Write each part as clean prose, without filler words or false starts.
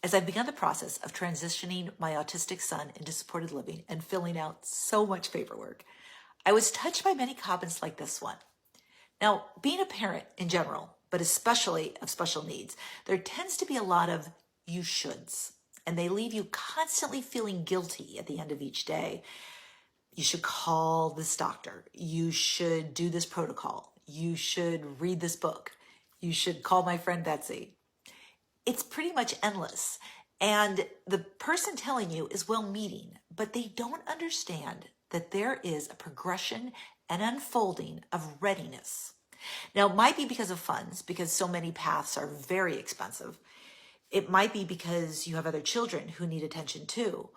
As I've begun the process of transitioning my autistic son into supported living and filling out so much paperwork, I was touched by many comments like this one. Now, being a parent in general, but especially of special needs, there tends to be a lot of you shoulds, and they leave you constantly feeling guilty at the end of each day. You should call this doctor. You should do this protocol. You should read this book. You should call my friend Betsy. It's pretty much endless. And the person telling you is well-meaning, but they don't understand that there is a progression and unfolding of readiness. Now, it might be because of funds, because so many paths are very expensive. It might be because you have other children who need attention too.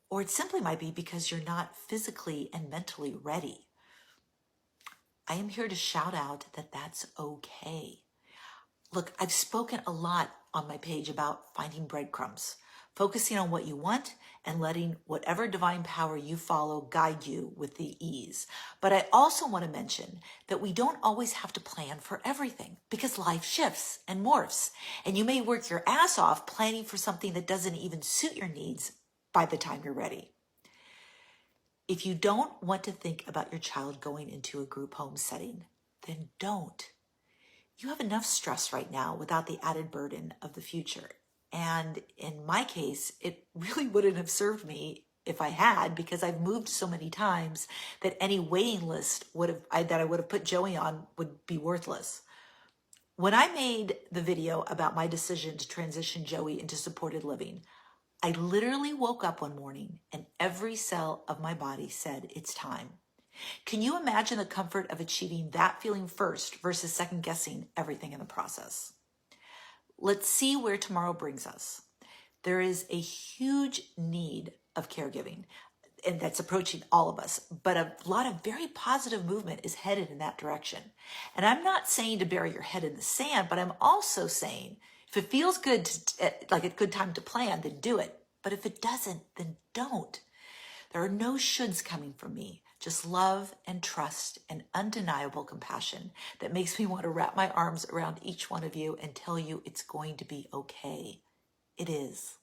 Or it simply might be because you're not physically and mentally ready. I am here to shout out that that's okay. Look, I've spoken a lot on my page about finding breadcrumbs, focusing on what you want and letting whatever divine power you follow guide you with the ease. But I also want to mention that we don't always have to plan for everything because life shifts and morphs, and you may work your ass off planning for something that doesn't even suit your needs by the time you're ready. If you don't want to think about your child going into a group home setting, then don't. You have enough stress right now without the added burden of the future. And in my case, it really wouldn't have served me if I had, because I've moved so many times that any waiting list that I would have put Joey on would be worthless. When I made the video about my decision to transition Joey into supported living, I literally woke up one morning and every cell of my body said, it's time. Can you imagine the comfort of achieving that feeling first versus second guessing everything in the process? Let's see where tomorrow brings us. There is a huge need of caregiving, and that's approaching all of us, but a lot of very positive movement is headed in that direction. And I'm not saying to bury your head in the sand, but I'm also saying if it feels good, like a good time to plan, then do it. But if it doesn't, then don't. There are no shoulds coming from me, just love and trust and undeniable compassion that makes me want to wrap my arms around each one of you and tell you it's going to be okay. It is.